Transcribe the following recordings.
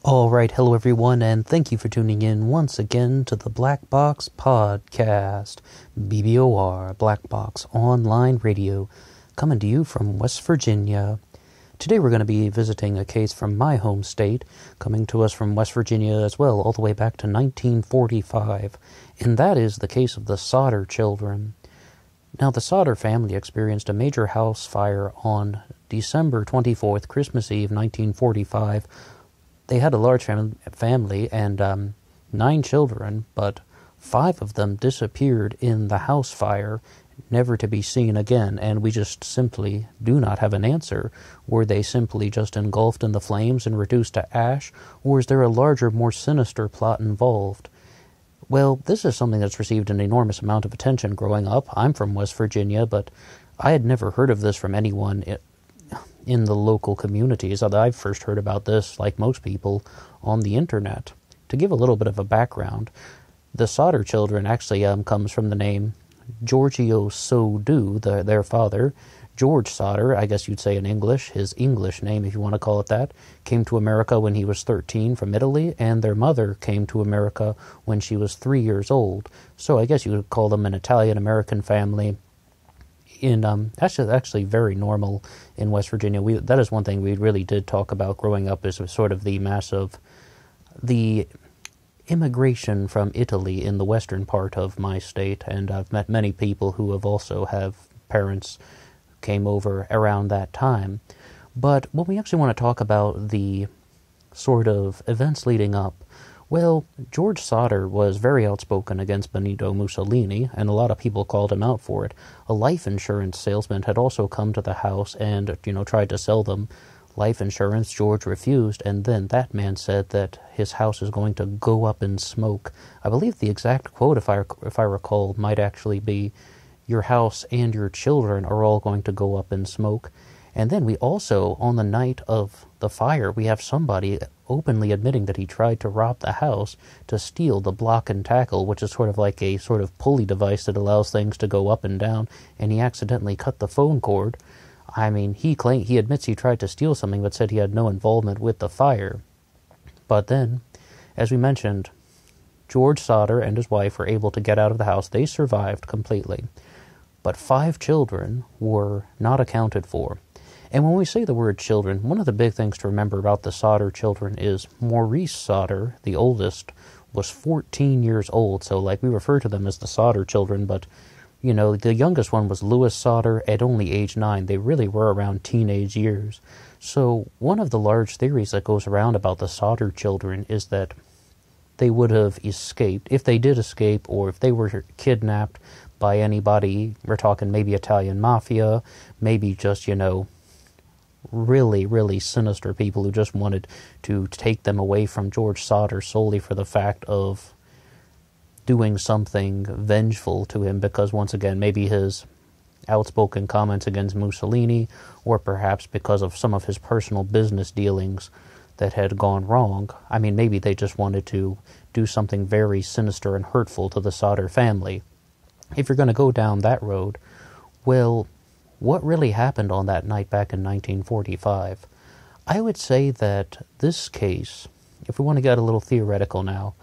Alright, hello everyone, and thank you for tuning in once again to the Black Box Podcast, BBOR, Black Box Online Radio, coming to you from West Virginia. Today we're going to be visiting a case from my home state, coming to us from West Virginia as well, all the way back to 1945, and that is the case of the Sodder children. Now, the Sodder family experienced a major house fire on December 24th, Christmas Eve, 1945. They had a large family and 9 children, but 5 of them disappeared in the house fire, never to be seen again, and we just simply do not have an answer. Were they simply just engulfed in the flames and reduced to ash, or is there a larger, more sinister plot involved? Well, this is something that's received an enormous amount of attention growing up. I'm from West Virginia, but I had never heard of this from anyone in the local communities. I first heard about this, like most people, on the internet. To give a little bit of a background, the Sodder children actually comes from the name Giorgio Sodder, their father. George Sodder, I guess you'd say in English, his English name if you want to call it that, came to America when he was 13 from Italy, and their mother came to America when she was 3 years old. So I guess you would call them an Italian-American family. That's actually very normal in West Virginia. That is one thing we really did talk about growing up, is sort of the immigration from Italy in the western part of my state, and I've met many people who have parents came over around that time. But when we actually want to talk about the sort of events leading up, well, George Sodder was very outspoken against Benito Mussolini, and a lot of people called him out for it. A life insurance salesman had also come to the house and, tried to sell them life insurance. George refused, and then that man said that his house is going to go up in smoke. I believe the exact quote, if I recall, might actually be, "Your house and your children are all going to go up in smoke." And then we also, on the night of the fire, we have somebody openly admitting that he tried to rob the house to steal the block and tackle, which is sort of like a sort of pulley device that allows things to go up and down, and he accidentally cut the phone cord. I mean, he admits he tried to steal something, but said he had no involvement with the fire. But then, as we mentioned, George Sodder and his wife were able to get out of the house. They survived completely. But 5 children were not accounted for. And when we say the word children, one of the big things to remember about the Sodder children is Maurice Sodder, the oldest, was 14 years old. So, we refer to them as the Sodder children, but, the youngest one was Louis Sodder at only age 9. They really were around teenage years. So, one of the large theories that goes around about the Sodder children is that they would have escaped. If they did escape, or if they were kidnapped by anybody, we're talking maybe Italian mafia, maybe just, really, really sinister people who just wanted to take them away from George Sodder solely for the fact of doing something vengeful to him, because once again, maybe his outspoken comments against Mussolini, or perhaps because of some of his personal business dealings that had gone wrong. I mean, maybe they just wanted to do something very sinister and hurtful to the Sodder family. If you're going to go down that road, well, what really happened on that night back in 1945? I would say that this case, if we want to get a little theoretical now,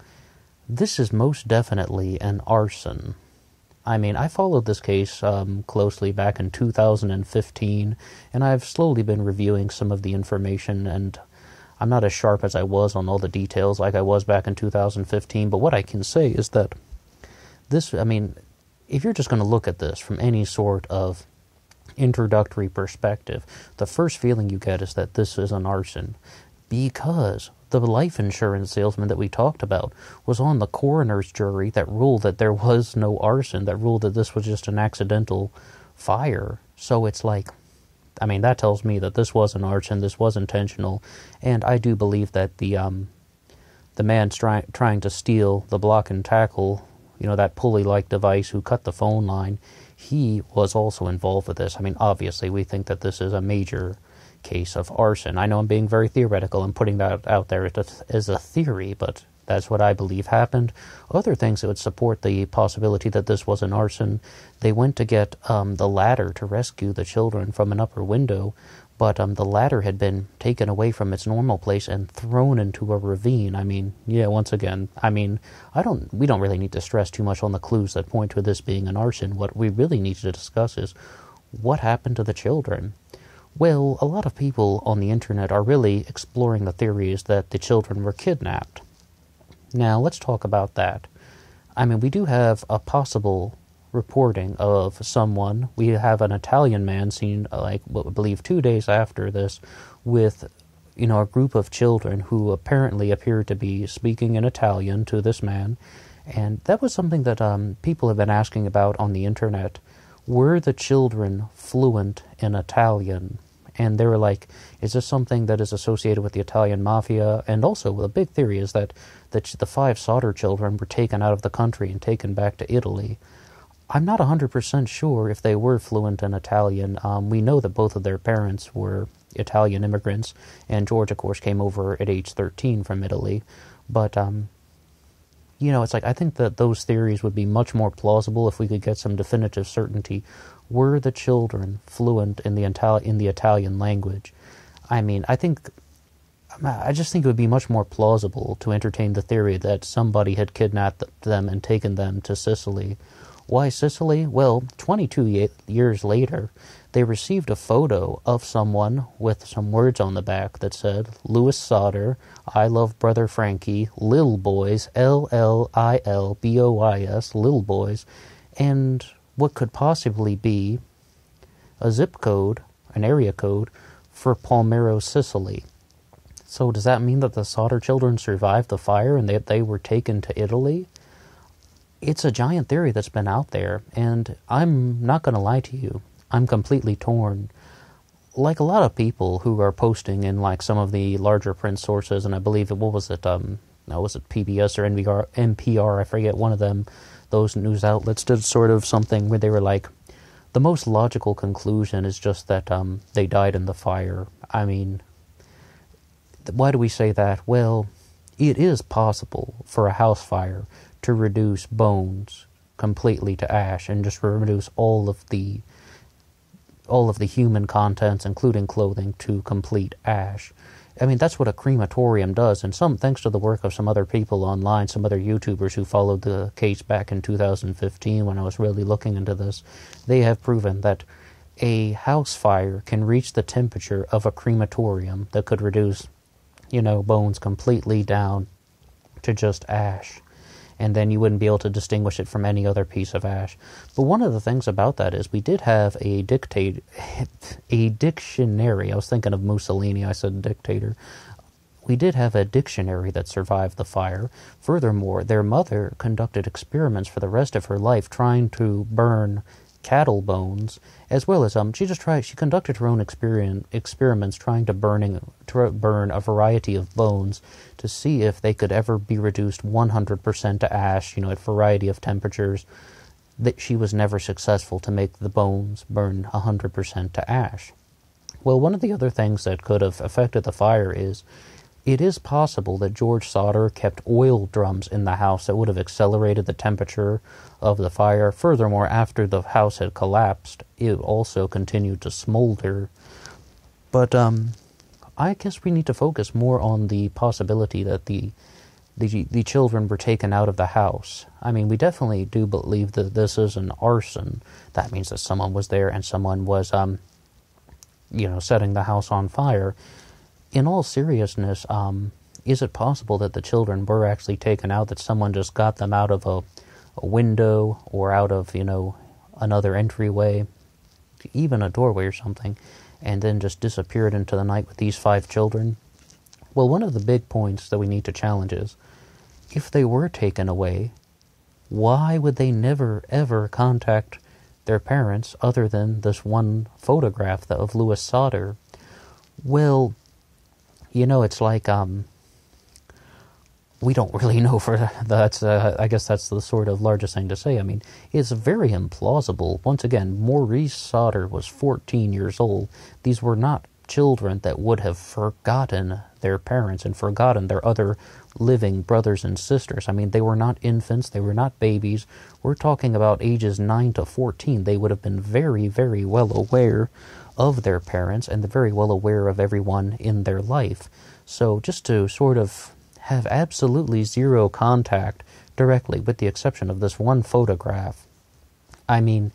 this is most definitely an arson. I mean, I followed this case closely back in 2015, and I've slowly been reviewing some of the information, and I'm not as sharp as I was on all the details like I was back in 2015, but what I can say is that this, if you're just going to look at this from any sort of introductory perspective, the first feeling you get is that this is an arson, because the life insurance salesman that we talked about was on the coroner's jury that ruled that there was no arson, that ruled that this was just an accidental fire. So it's that tells me that this was an arson, this was intentional, and I do believe that the man trying to steal the block and tackle, that pulley-like device, who cut the phone line, he was also involved with this. Obviously, we think that this is a major case of arson. I know I'm being very theoretical and putting that out there as a theory, but that's what I believe happened. Other things that would support the possibility that this was an arson, they went to get the ladder to rescue the children from an upper window, but the latter had been taken away from its normal place and thrown into a ravine. I mean, yeah, once again, I mean, we don't really need to stress too much on the clues that point to this being an arson. What we really need to discuss is what happened to the children. Well, a lot of people on the internet are really exploring the theories that the children were kidnapped. Now, let's talk about that. I mean, we do have a possible reporting of someone. We have an Italian man seen, I believe 2 days after this, with, a group of children who apparently appeared to be speaking in Italian to this man. And that was something that people have been asking about on the internet. Were the children fluent in Italian? And they were like, is this something that is associated with the Italian mafia? And also, the big theory is that the 5 Sodder children were taken out of the country and taken back to Italy. I'm not 100% sure if they were fluent in Italian. We know that both of their parents were Italian immigrants, and George, of course, came over at age 13 from Italy. But, it's like, I think that those theories would be much more plausible if we could get some definitive certainty. Were the children fluent in the Italian language? I mean, I just think it would be much more plausible to entertain the theory that somebody had kidnapped them and taken them to Sicily. Why Sicily? Well, 22 years later, they received a photo of someone with some words on the back that said, Louis Sodder, I love brother Frankie, Lil Boys, Lilboys, Lil Boys, and what could possibly be a zip code, an area code, for Palmero, Sicily. So does that mean that the Sodder children survived the fire and that they were taken to Italy? It's a giant theory that's been out there, and I'm not going to lie to you. I'm completely torn. Like a lot of people who are posting in like some of the larger print sources, and I believe was it PBS or NPR, I forget, one of them, those news outlets did sort of something where they were like, the most logical conclusion is just that they died in the fire. I mean, why do we say that? Well, it is possible for a house fire to reduce bones completely to ash and just reduce all of the human contents, including clothing, to complete ash. I mean, that's what a crematorium does, and thanks to the work of some other people online, some other YouTubers who followed the case back in 2015 when I was really looking into this, they have proven that a house fire can reach the temperature of a crematorium that could reduce, bones completely down to just ash. And then you wouldn't be able to distinguish it from any other piece of ash. But one of the things about that is we did have a dictionary. I was thinking of Mussolini, I said dictator. We did have a dictionary that survived the fire. Furthermore, their mother conducted experiments for the rest of her life trying to burn cattle bones, as well as she conducted her own experiments trying to burn a variety of bones to see if they could ever be reduced 100% to ash, at a variety of temperatures. That she was never successful to make the bones burn 100% to ash. Well, one of the other things that could have affected the fire is it is possible that George Sodder kept oil drums in the house that would have accelerated the temperature of the fire. Furthermore, after the house had collapsed, it also continued to smolder. But I guess we need to focus more on the possibility that the children were taken out of the house. I mean, we definitely do believe that this is an arson. That means that someone was there and someone was, setting the house on fire. In all seriousness, is it possible that the children were actually taken out, that someone just got them out of a window or out of, another entryway, even a doorway or something, and then just disappeared into the night with these 5 children? Well, one of the big points that we need to challenge is, if they were taken away, why would they never, ever contact their parents other than this one photograph of Louis Sodder? Well, it's like, we don't really know for that. I guess that's the sort of largest thing to say. I mean, it's very implausible. Once again, Maurice Sodder was 14 years old. These were not children that would have forgotten their parents and forgotten their other living brothers and sisters. I mean, they were not infants. They were not babies. We're talking about ages 9 to 14. They would have been very, very well aware of their parents, and they're very well aware of everyone in their life. So just to sort of have absolutely zero contact directly, with the exception of this one photograph, I mean,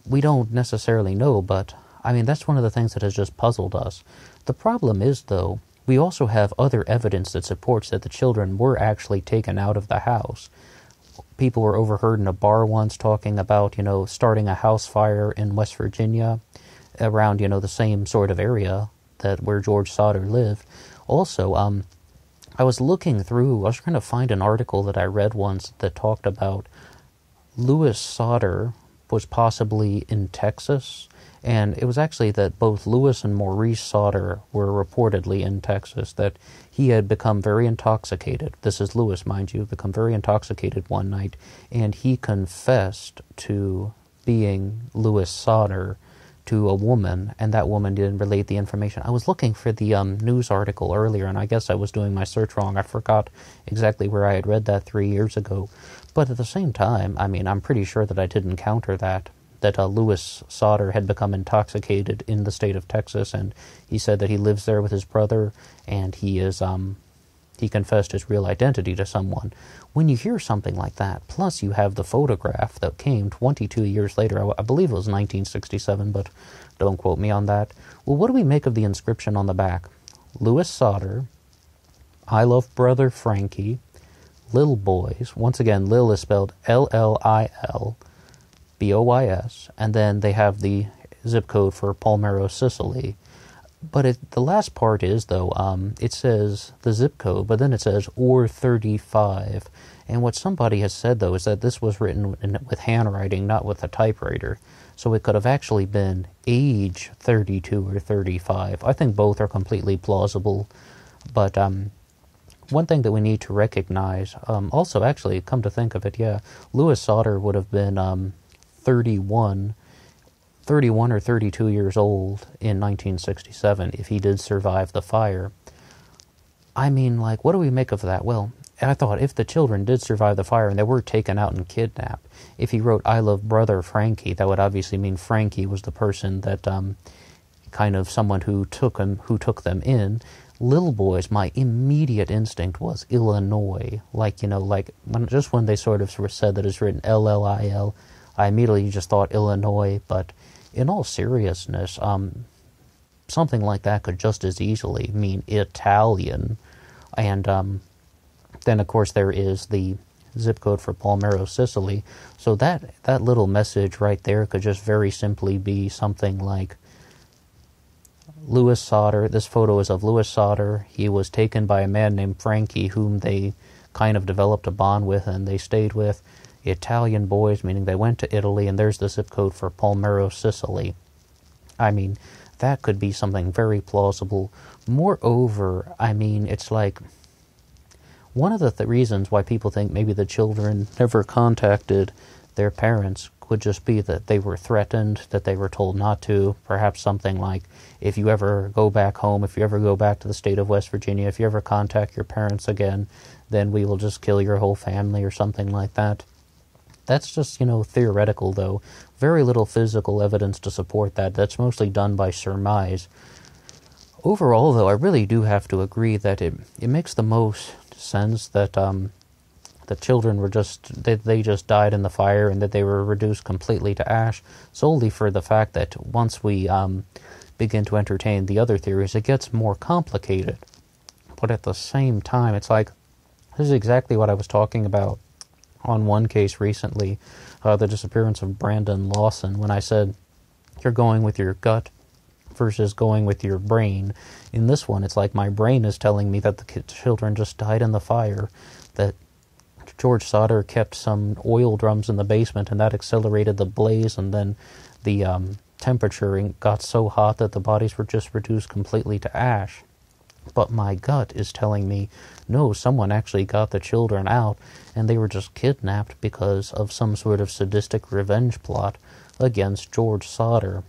we don't necessarily know, but I mean, that's one of the things that has just puzzled us. The problem is, though, we also have other evidence that supports that the children were actually taken out of the house. People were overheard in a bar once talking about, starting a house fire in West Virginia around, the same sort of area that where George Sodder lived. Also, I was trying to find an article that I read once that talked about Louis Sodder was possibly in Texas, and it was actually that both Louis and Maurice Sodder were reportedly in Texas, that he had become very intoxicated. This is Louis, mind you, become very intoxicated one night, and he confessed to being Louis Sodder to a woman, and that woman didn't relate the information. I was looking for the news article earlier, and I guess I was doing my search wrong. I forgot exactly where I had read that 3 years ago. But at the same time, I mean, I'm pretty sure that I did encounter that Louis Sodder had become intoxicated in the state of Texas, and he said that he lives there with his brother, and he confessed his real identity to someone. When you hear something like that, plus you have the photograph that came 22 years later, I believe it was 1967, but don't quote me on that. Well, what do we make of the inscription on the back? Louis Sodder, I love brother Frankie, Lil Boys. Once again, Lil is spelled Lilboys, and then they have the zip code for Palmero, Sicily. But the last part is, though, it says the zip code, but then it says or 35. And what somebody has said, though, is that this was written with handwriting, not with a typewriter. So it could have actually been age 32 or 35. I think both are completely plausible. But one thing that we need to recognize, also, actually, come to think of it, yeah, Louis Sodder would have been 31 or 32 years old in 1967 if he did survive the fire. I mean, what do we make of that? Well, I thought if the children did survive the fire and they were taken out and kidnapped, if he wrote, I love brother Frankie, that would obviously mean Frankie was the person that, kind of someone who took them in. Lil Boys, my immediate instinct was Illinois. Just when they sort of said that it's written L-L-I-L, I immediately just thought Illinois, but in all seriousness, something like that could just as easily mean Italian. And then, of course, there is the zip code for Palmero, Sicily. So that little message right there could just very simply be something like Louis Sodder. This photo is of Louis Sodder. He was taken by a man named Frankie, whom they kind of developed a bond with and they stayed with. Italian boys, meaning they went to Italy, and there's the zip code for Palmero, Sicily. I mean, that could be something very plausible. Moreover, I mean, it's like one of the reasons why people think maybe the children never contacted their parents could just be that they were threatened, that they were told not to. Perhaps something like, if you ever go back home, if you ever go back to the state of West Virginia, if you ever contact your parents again, then we will just kill your whole family or something like that. That's just, theoretical, though. Very little physical evidence to support that. That's mostly done by surmise. Overall, though, I really do have to agree that it makes the most sense that the children were they just died in the fire and that they were reduced completely to ash, solely for the fact that once we begin to entertain the other theories, it gets more complicated. But at the same time, it's like, this is exactly what I was talking about on one case recently, the disappearance of Brandon Lawson, when I said you're going with your gut versus going with your brain. In this one, it's like my brain is telling me that the children just died in the fire, that George Sodder kept some oil drums in the basement and that accelerated the blaze, and then the temperature got so hot that the bodies were just reduced completely to ash. But my gut is telling me, no, someone actually got the children out, and they were just kidnapped because of some sort of sadistic revenge plot against George Sodder.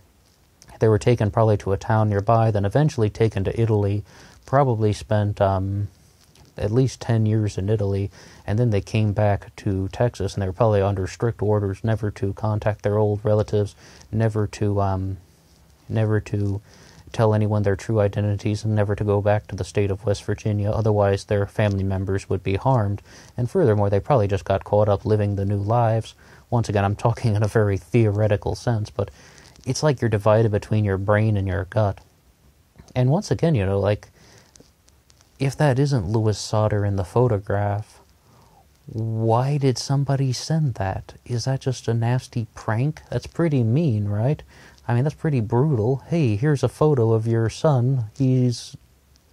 They were taken probably to a town nearby, then eventually taken to Italy, probably spent at least 10 years in Italy, and then they came back to Texas, and they were probably under strict orders never to contact their old relatives, never to never to tell anyone their true identities, and never to go back to the state of West Virginia, otherwise their family members would be harmed. And furthermore, they probably just got caught up living the new lives. Once again, I'm talking in a very theoretical sense, but it's like you're divided between your brain and your gut. And once again, like, if that isn't Louis Sodder in the photograph, why did somebody send that? Is that just a nasty prank? That's pretty mean, right? I mean, that's pretty brutal. Hey, here's a photo of your son. He's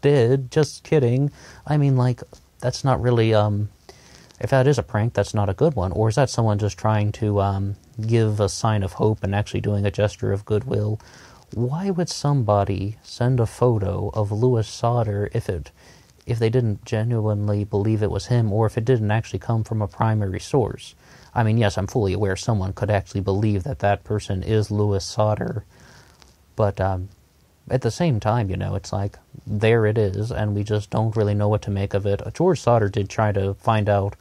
dead. Just kidding. I mean, like, that's not really, if that is a prank, that's not a good one. Or is that someone just trying to give a sign of hope and actually doing a gesture of goodwill? Why would somebody send a photo of Louis Sodder if they didn't genuinely believe it was him, or if it didn't actually come from a primary source? I mean, yes, I'm fully aware someone could actually believe that that person is Louis Sodder, but at the same time, it's like, there it is, and we just don't really know what to make of it. George Sodder did try to find out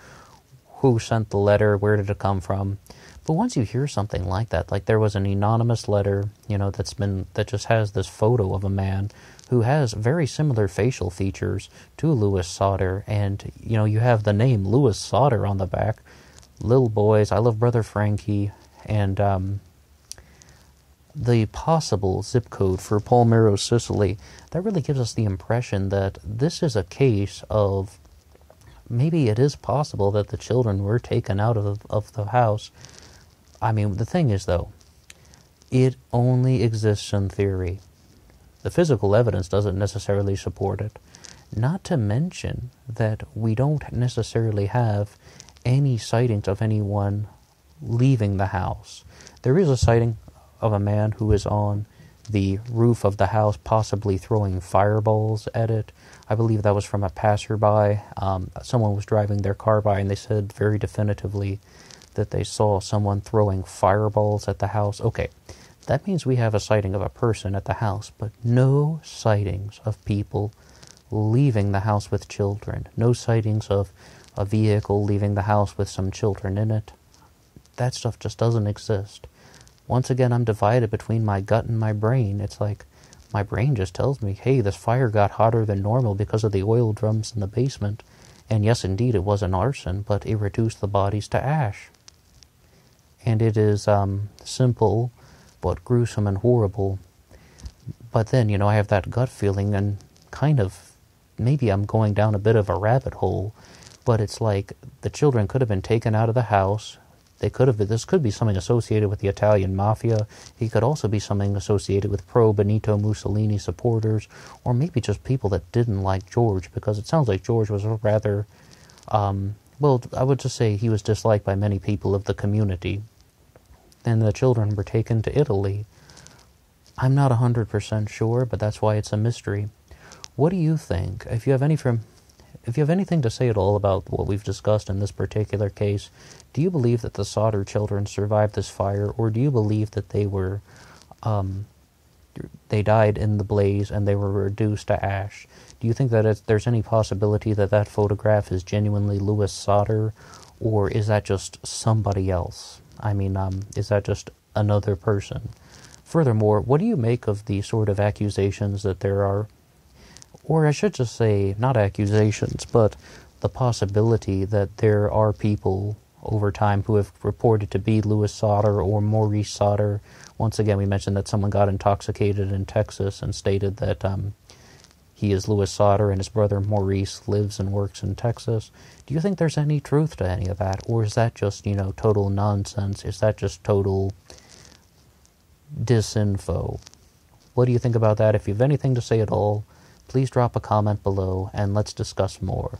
who sent the letter, where did it come from, but once you hear something like that, like there was an anonymous letter, that just has this photo of a man who has very similar facial features to Louis Sodder, and, you have the name Louis Sodder on the back, Little Boys, I Love Brother Frankie, and the possible zip code for Palmero, Sicily. That really gives us the impression that this is a case of maybe it is possible that the children were taken out of the house. I mean, the thing is, though, it only exists in theory. The physical evidence doesn't necessarily support it. Not to mention that we don't necessarily have any sightings of anyone leaving the house. There is a sighting of a man who is on the roof of the house, possibly throwing fireballs at it. I believe that was from a passerby. Someone was driving their car by, and they said very definitively that they saw someone throwing fireballs at the house. Okay, that means we have a sighting of a person at the house, but no sightings of people leaving the house with children. No sightings of a vehicle leaving the house with some children in it. That stuff just doesn't exist. Once again, I'm divided between my gut and my brain. It's like my brain just tells me, hey, this fire got hotter than normal because of the oil drums in the basement. And yes, indeed, it was an arson, but it reduced the bodies to ash. And it is simple, but gruesome and horrible. But then, I have that gut feeling, and kind of, maybe I'm going down a bit of a rabbit hole, but it's like the children could have been taken out of the house. This could be something associated with the Italian mafia. It could also be something associated with pro-Benito Mussolini supporters, or maybe just people that didn't like George, because it sounds like George was a rather, well, I would just say he was disliked by many people of the community. And the children were taken to Italy. I'm not 100% sure, but that's why it's a mystery. What do you think? If you have anything to say at all about what we've discussed in this particular case, do you believe that the Sodder children survived this fire, or do you believe that they died in the blaze and they were reduced to ash? Do you think that there's any possibility that that photograph is genuinely Louis Sodder, or is that just somebody else? I mean, is that just another person? Furthermore, what do you make of the sort of accusations that there are, or I should just say, not accusations, but the possibility that there are people over time who have reported to be Louis Sodder or Maurice Sodder. Once again, we mentioned that someone got intoxicated in Texas and stated that he is Louis Sodder and his brother Maurice lives and works in Texas. Do you think there's any truth to any of that? Or is that just, total nonsense? Is that just total disinfo? What do you think about that? If you have anything to say at all, please drop a comment below and let's discuss more.